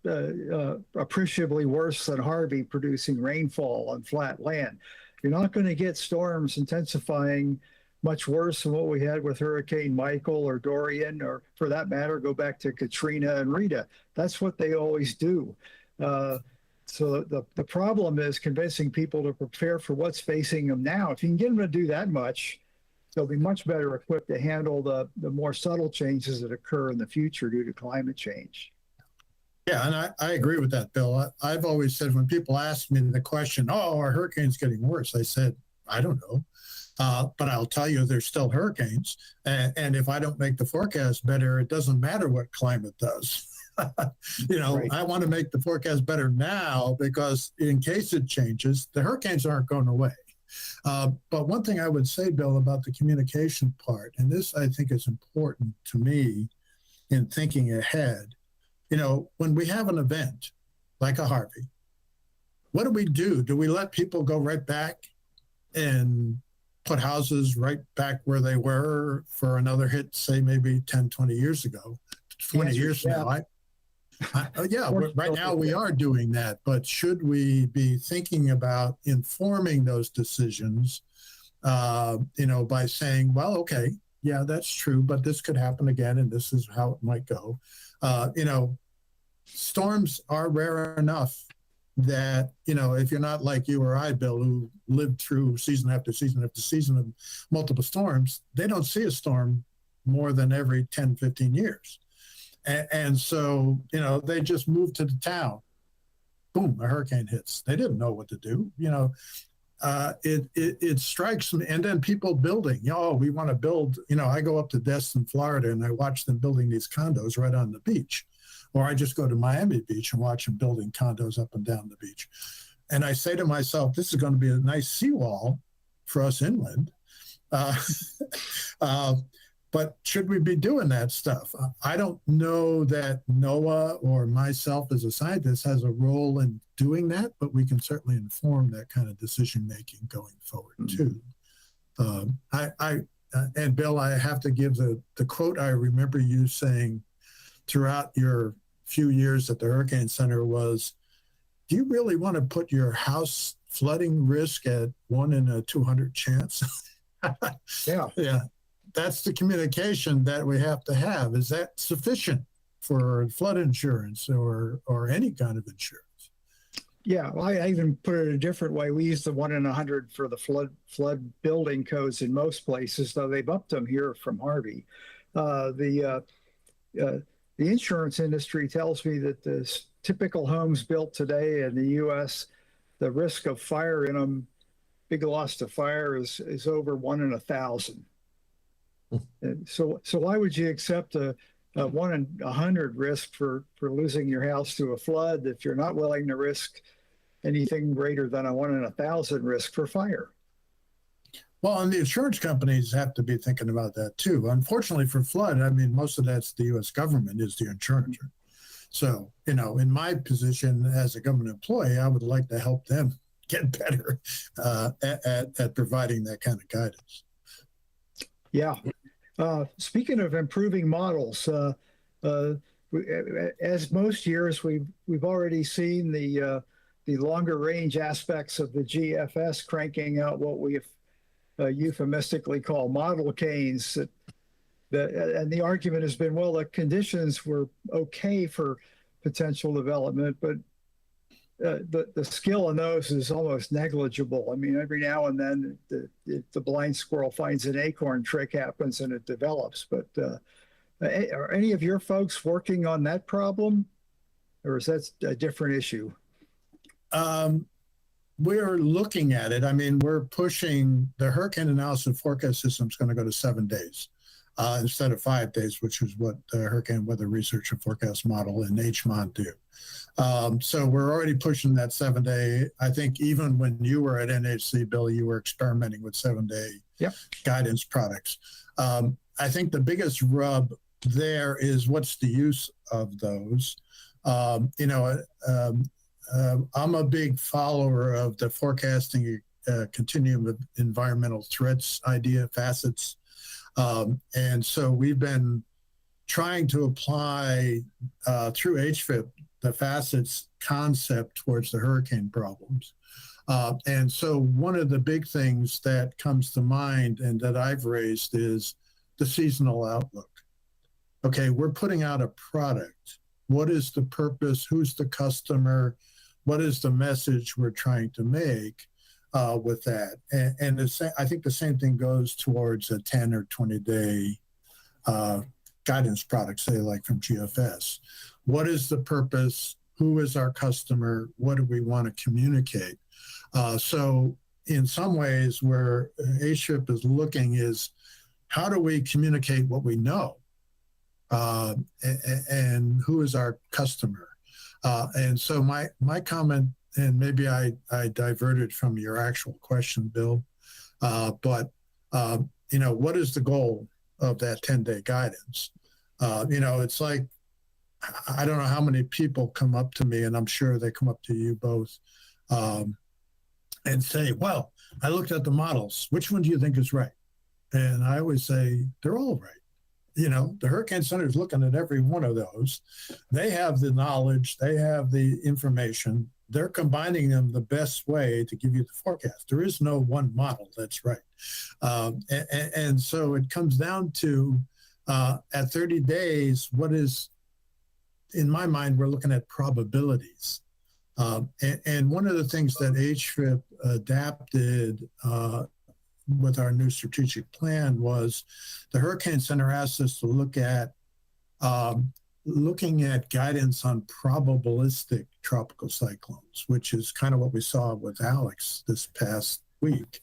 appreciably worse than Harvey producing rainfall on flat land. You're not going to get storms intensifying much worse than what we had with Hurricane Michael or Dorian, or for that matter, go back to Katrina and Rita. That's what they always do. So the problem is convincing people to prepare for what's facing them now. If you can get them to do that much, they'll be much better equipped to handle the more subtle changes that occur in the future due to climate change. Yeah, and I agree with that, Bill. I've always said when people ask me the question, are hurricanes getting worse? I said, I don't know. But I'll tell you, there's still hurricanes. And if I don't make the forecast better, it doesn't matter what climate does. Right. I want to make the forecast better now because in case it changes, the hurricanes aren't going away. But one thing I would say, Bill, about the communication part, and this I think is important to me in thinking ahead, when we have an event like a Harvey, what do we do? Do we let people go right back and put houses right back where they were for another hit, say maybe 10, 20 years ago, 20 years from now? Yeah, right now we are doing that, but should we be thinking about informing those decisions, by saying, well, okay, yeah, that's true, but this could happen again, and this is how it might go. Storms are rare enough that, if you're not like you or I, Bill, who lived through season after season after season of multiple storms, they don't see a storm more than every 10, 15 years. And so, they just moved to the town. Boom, a hurricane hits. They didn't know what to do. It strikes me. And then people building, we want to build, I go up to Destin, Florida, and I watch them building these condos right on the beach. Or I just go to Miami Beach and watch them building condos up and down the beach. And I say to myself, this is going to be a nice seawall for us inland. But should we be doing that stuff? I don't know that NOAA or myself as a scientist has a role in doing that, but we can certainly inform that kind of decision-making going forward, too. And Bill, I have to give the quote I remember you saying throughout your few years at the Hurricane Center was, do you really want to put your house flooding risk at 1 in a 200 chance? Yeah. That's the communication that we have to have. Is that sufficient for flood insurance or any kind of insurance? Yeah, well, I even put it a different way. We use the 1 in 100 for the flood building codes in most places, though they've upped them here from Harvey. The insurance industry tells me that the typical homes built today in the U.S., the risk of fire in them, big loss to fire, is over 1 in 1,000. So why would you accept a 1 in 100 risk for losing your house to a flood if you're not willing to risk anything greater than a 1 in 1,000 risk for fire? Well, and the insurance companies have to be thinking about that too. Unfortunately for flood, I mean, most of that's the U.S. government is the insurer. So, in my position as a government employee, I would like to help them get better at providing that kind of guidance. Yeah. Speaking of improving models, as most years, we've already seen the longer range aspects of the GFS cranking out what we euphemistically call model canes. And the argument has been, well, the conditions were okay for potential development, but the skill in those is almost negligible. I mean, every now and then the blind squirrel finds an acorn, trick happens and it develops. But are any of your folks working on that problem, or is that a different issue? We're looking at it. I mean, we're pushing the hurricane analysis forecast system is going to go to 7 days instead of 5 days, which is what the Hurricane Weather Research and Forecast Model and HMOD do. So we're already pushing that 7-day. I think even when you were at NHC, Bill, you were experimenting with 7-day guidance products. I think the biggest rub there is what's the use of those. I'm a big follower of the forecasting continuum of environmental threats idea, facets. And so we've been trying to apply through HFIP the facets concept towards the hurricane problems. And so one of the big things that comes to mind and that I've raised is the seasonal outlook. Okay, we're putting out a product. What is the purpose? Who's the customer? What is the message we're trying to make with that? And I think the same thing goes towards a 10 or 20-day guidance product, say like from GFS. What is the purpose? Who is our customer? What do we want to communicate? So in some ways where HFIP is looking is how do we communicate what we know? And who is our customer? And so my comment, and maybe I diverted from your actual question, Bill, but what is the goal of that 10-day guidance? It's like, I don't know how many people come up to me, and I'm sure they come up to you both, and say, well, I looked at the models. Which one do you think is right? And I always say, they're all right. the Hurricane Center is looking at every one of those. They have the knowledge, they have the information. They're combining them the best way to give you the forecast. There is no one model that's right. And so it comes down to at 30 days, what is, in my mind, we're looking at probabilities. And one of the things that HFIP adapted with our new strategic plan was the Hurricane Center asked us to look at looking at guidance on probabilistic tropical cyclones, which is kind of what we saw with Alex this past week.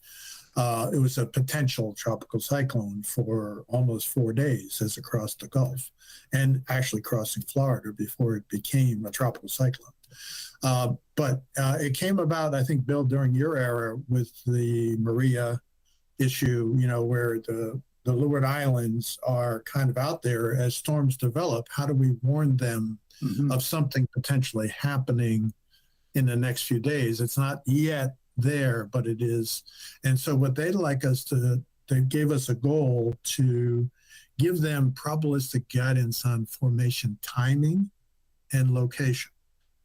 It was a potential tropical cyclone for almost 4 days as it crossed the Gulf and actually crossing Florida before it became a tropical cyclone. But it came about, I think, Bill, during your era with the Maria issue, where the Leeward Islands are kind of out there as storms develop. How do we warn them of something potentially happening in the next few days? It's not yet there, but it is. And so what they'd like us to, they gave us a goal to give them probabilistic guidance on formation timing and location,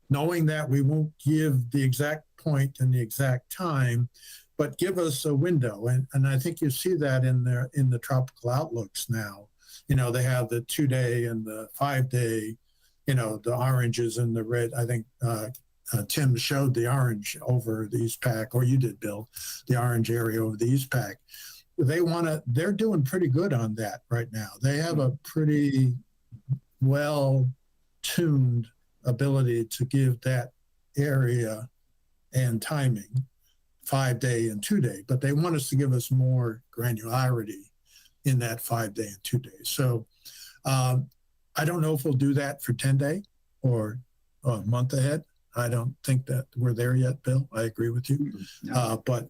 knowing that we won't give the exact point and the exact time, but give us a window. And I think you see that in the tropical outlooks now. They have the 2-day and the 5-day, the oranges and the red. I think Tim showed the orange over the East Pac, or you did, Bill, the orange area over the East Pac. They're doing pretty good on that right now. They have a pretty well-tuned ability to give that area and timing 5-day and 2-day, but they want us to give us more granularity in that 5-day and 2-day. So I don't know if we'll do that for 10-day or a month ahead. I don't think that we're there yet, Bill. I agree with you. No. But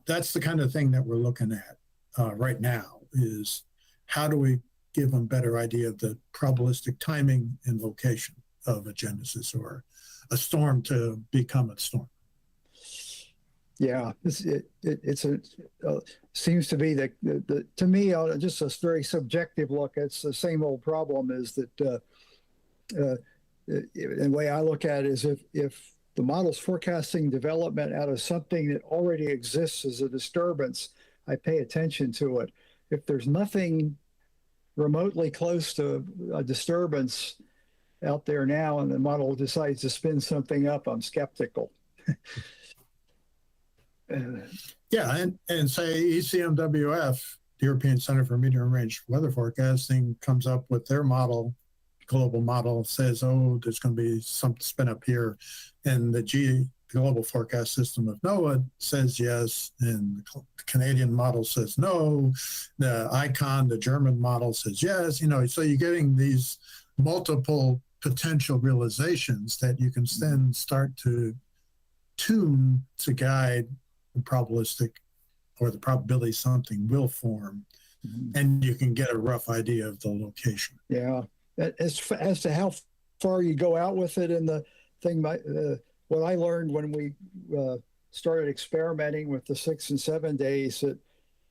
that's the kind of thing that we're looking at right now is how do we give them better idea of the probabilistic timing and location of a genesis or a storm to become a storm. Yeah, it seems to be that to me, just a very subjective look. It's the same old problem. Is that the way I look at it is if the model's forecasting development out of something that already exists as a disturbance, I pay attention to it. If there's nothing remotely close to a disturbance out there now, and the model decides to spin something up, I'm skeptical. Yeah, and say ECMWF, the European Center for Medium Range Weather Forecasting, comes up with their model, global model, says, oh, there's going to be some spin up here. And the global forecast system of NOAA says yes, and the Canadian model says no. The ICON, the German model, says yes. So you're getting these multiple potential realizations that you can then start to tune to guide the probabilistic or the probability something will form, and you can get a rough idea of the location. Yeah, as to how far you go out with it, and the thing, what I learned when we started experimenting with the 6 and 7 days, that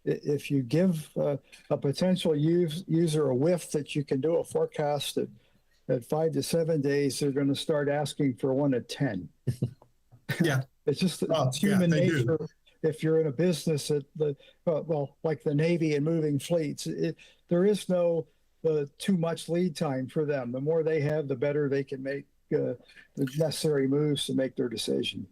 if you give a potential user a whiff that you can do a forecast at 5 to 7 days, they're going to start asking for 1 to 10. Yeah. It's just it's human nature. If you're in a business at like the Navy and moving fleets, there is no too much lead time for them. The more they have, the better they can make the necessary moves to make their decision.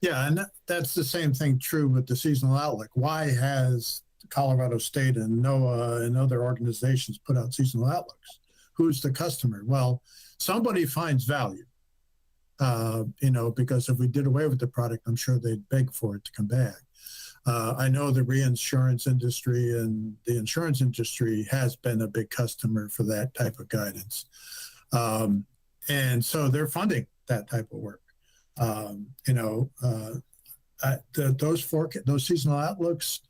Yeah, and that's the same thing true with the seasonal outlook. Why has Colorado State and NOAA and other organizations put out seasonal outlooks? Who's the customer? Well, somebody finds value. Because if we did away with the product, I'm sure they'd beg for it to come back. I know the reinsurance industry and the insurance industry has been a big customer for that type of guidance. And so they're funding that type of work. Those seasonal outlooks,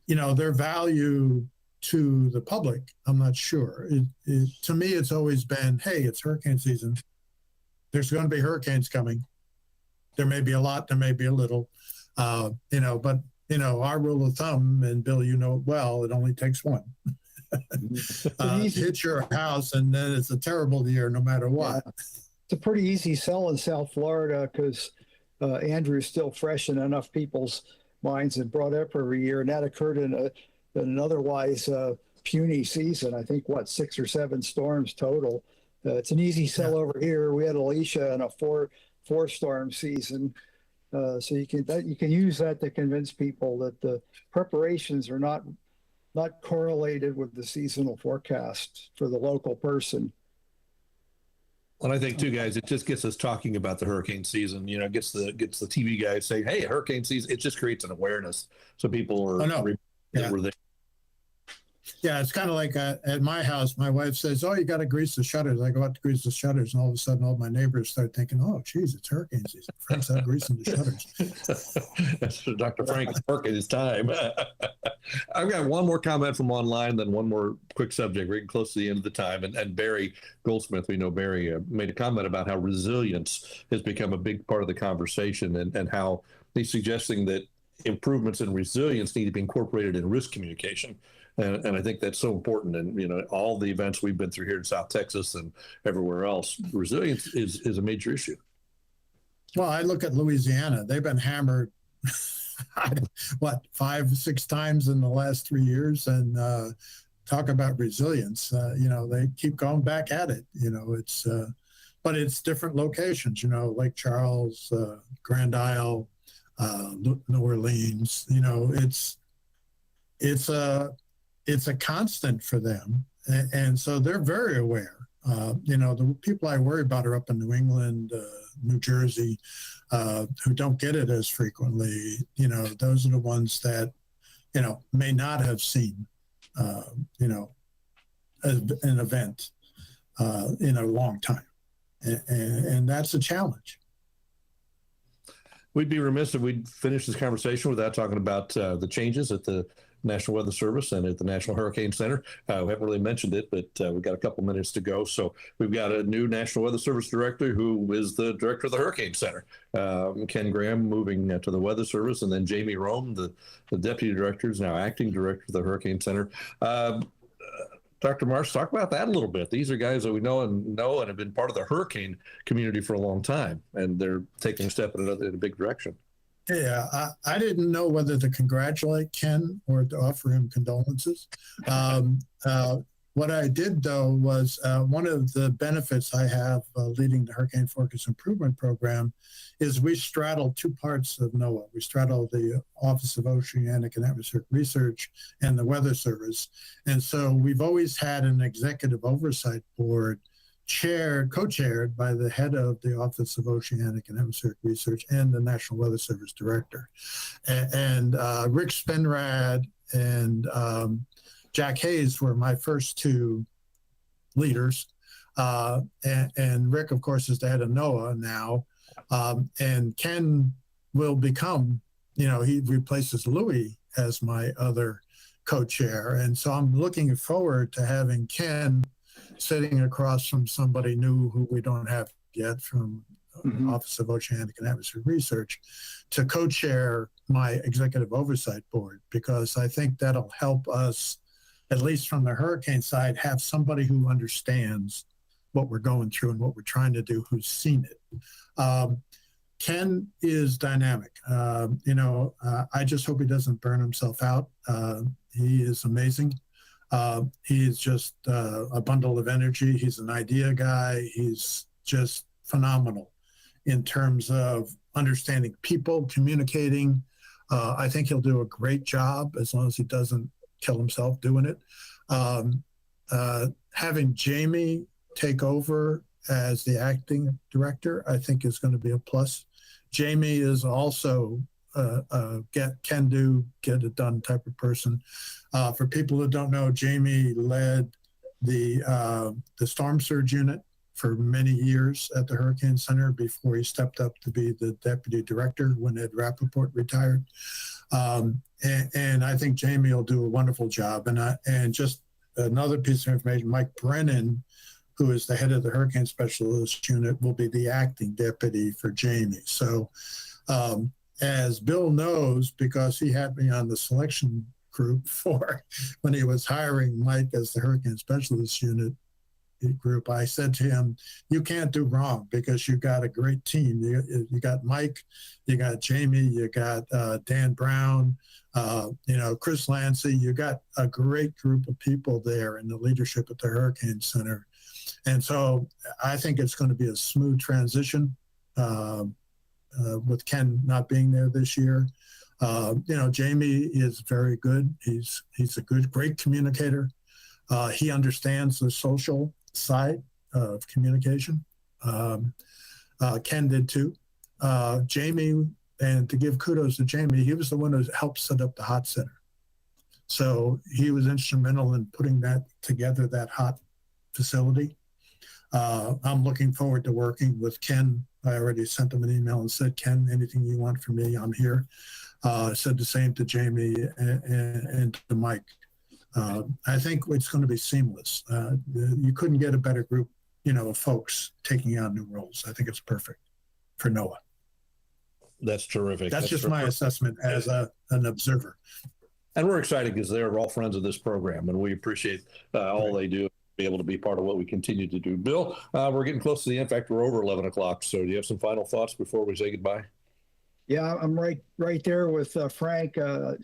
their value to the public, I'm not sure. To me, it's always been, hey, it's hurricane season. There's going to be hurricanes coming. There may be a lot, there may be a little, but our rule of thumb, and Bill, you know it well, it only takes one. hit your house, and then it's a terrible year no matter what. Yeah. It's a pretty easy sell in South Florida because Andrew's still fresh in enough people's minds and brought up every year. And that occurred in an otherwise puny season. I think, 6 or 7 storms total. It's an easy sell over here. We had Alicia in a four storm season. So you can use that to convince people that the preparations are not correlated with the seasonal forecast for the local person. And I think too, guys, it just gets us talking about the hurricane season. You know, gets the TV guys saying, "Hey, hurricane season." It just creates an awareness, so people are we're there. Yeah, it's kind of like at my house, my wife says, "Oh, you got to grease the shutters." I go out to grease the shutters, and all of a sudden, all my neighbors start thinking, "Oh, geez, it's hurricane season. Frank's out greasing the shutters." That's Dr. Frank is working his time. I've got one more comment from online, then one more quick subject. We're getting close to the end of the time. And Barry Goldsmith, we know Barry, made a comment about how resilience has become a big part of the conversation, and how he's suggesting that improvements in resilience need to be incorporated in risk communication. And I think that's so important. And, you know, all the events we've been through here in South Texas and everywhere else, resilience is a major issue. Well, I look at Louisiana. They've been hammered, 5, 6 times in the last 3 years. And talk about resilience. You know, they keep going back at it. You know, but it's different locations, you know, Lake Charles, Grand Isle, New Orleans. You know, it's a constant for them, and so they're very aware. You know, the people I worry about are up in New England, New Jersey, who don't get it as frequently. You know, those are the ones that, you know, may not have seen, you know, an event in a long time, and that's a challenge. We'd be remiss if we'd finish this conversation without talking about the changes at the National Weather Service and at the National Hurricane Center. We haven't really mentioned it, but we've got a couple minutes to go. So we've got a new National Weather Service director who is the director of the Hurricane Center. Ken Graham moving to the Weather Service, and then Jamie Rome, the deputy director, is now acting director of the Hurricane Center. Dr. Marsh, talk about that a little bit. These are guys that we know and have been part of the hurricane community for a long time, and they're taking a step in a big direction. Yeah, I didn't know whether to congratulate Ken or to offer him condolences. What I did, though, was one of the benefits I have leading the Hurricane Forecast Improvement Program is we straddle 2 parts of NOAA. We straddle the Office of Oceanic and Atmospheric Research and the Weather Service. And so we've always had an executive oversight board co-chaired by the head of the Office of Oceanic and Atmospheric Research and the National Weather Service director. And Rick Spinrad and Jack Hayes were my first 2 leaders. And Rick, of course, is the head of NOAA now. And Ken will become, you know, he replaces Louis as my other co-chair. And so I'm looking forward to having Ken sitting across from somebody new who we don't have yet from Office of Oceanic and Atmospheric Research to co-chair my executive oversight board, because I think that'll help us, at least from the hurricane side, have somebody who understands what we're going through and what we're trying to do, who's seen it. Ken is dynamic. You know, I just hope he doesn't burn himself out. He is amazing. He's just a bundle of energy. He's an idea guy. He's just phenomenal in terms of understanding people, communicating. I think he'll do a great job as long as he doesn't kill himself doing it. Having Jamie take over as the acting director, I think is going to be a plus. Jamie is also can do, get it done type of person. For people who don't know, Jamie led the storm surge unit for many years at the Hurricane Center before he stepped up to be the deputy director when Ed Rappaport retired. And I think Jamie will do a wonderful job. And just another piece of information, Mike Brennan, who is the head of the Hurricane Specialist Unit, will be the acting deputy for Jamie. So as Bill knows, because he had me on the selection group for when he was hiring Mike as the Hurricane Specialist Unit group. I said to him, you can't do wrong because you got a great team. You got Mike, you got Jamie, you got Dan Brown, Chris Lancy. You got a great group of people there in the leadership at the Hurricane Center. And so I think it's going to be a smooth transition with Ken not being there this year. Jamie is very good. He's a great communicator. He understands the social side of communication. Ken did too. Jamie, and to give kudos to Jamie, he was the one who helped set up the hot center. So he was instrumental in putting that together, that hot facility. I'm looking forward to working with Ken. I already sent him an email and said, Ken, anything you want from me, I'm here. Said the same to Jamie and to Mike. I think it's going to be seamless. You couldn't get a better group, of folks taking on new roles. I think it's perfect for NOAA. That's terrific. That's just my assessment as an observer. And we're excited because they're all friends of this program, and we appreciate all they do, be able to be part of what we continue to do. Bill, we're getting close to the end. In fact, we're over 11 o'clock. So do you have some final thoughts before we say goodbye? Yeah, I'm right there with Frank.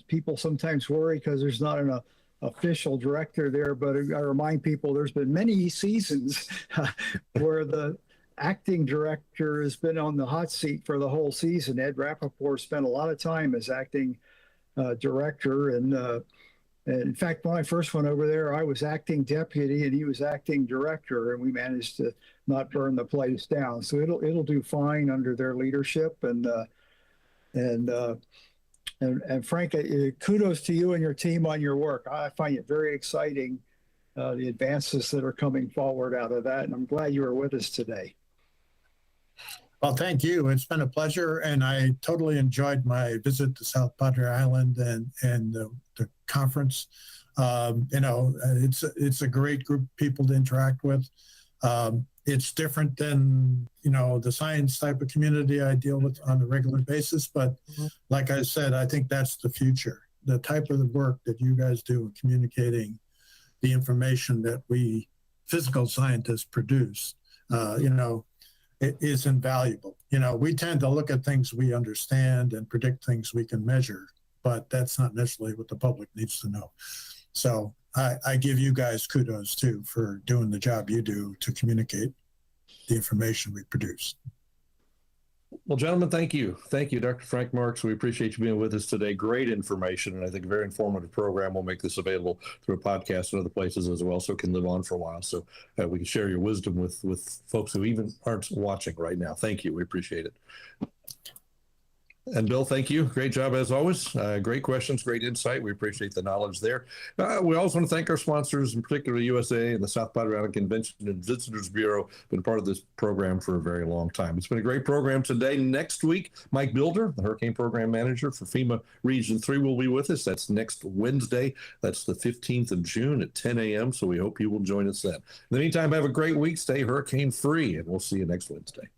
People sometimes worry because there's not an official director there, but I remind people there's been many seasons where the acting director has been on the hot seat for the whole season. Ed Rappaport spent a lot of time as acting director, and in fact, when I first went over there, I was acting deputy and he was acting director, and we managed to not burn the place down. So it'll do fine under their leadership, and Frank, kudos to you and your team on your work. I find it very exciting, the advances that are coming forward out of that, and I'm glad you were with us today. Well, thank you. It's been a pleasure, and I totally enjoyed my visit to South Padre Island and the conference. It's a great group of people to interact with. It's different than, the science type of community I deal with on a regular basis. But like I said, I think that's the future. The type of the work that you guys do in communicating the information that we physical scientists produce, it is invaluable. We tend to look at things we understand and predict things we can measure, but that's not necessarily what the public needs to know. So I give you guys kudos too for doing the job you do to communicate the information we produce. Well, gentlemen, thank you. Thank you, Dr. Frank Marks. We appreciate you being with us today. Great information, and I think a very informative program. We'll make this available through a podcast and other places as well, so it can live on for a while, so we can share your wisdom with folks who even aren't watching right now. Thank you. We appreciate it. And Bill, thank you. Great job as always. Great questions, great insight. We appreciate the knowledge there. We also want to thank our sponsors, in particular USA and the South Padre Island Convention and Visitors Bureau. Been part of this program for a very long time. It's been a great program today. Next week, Mike Builder, the Hurricane Program Manager for FEMA Region 3, will be with us. That's next Wednesday. That's the 15th of June at 10 a.m. So we hope you will join us then. In the meantime, have a great week. Stay hurricane free, and we'll see you next Wednesday.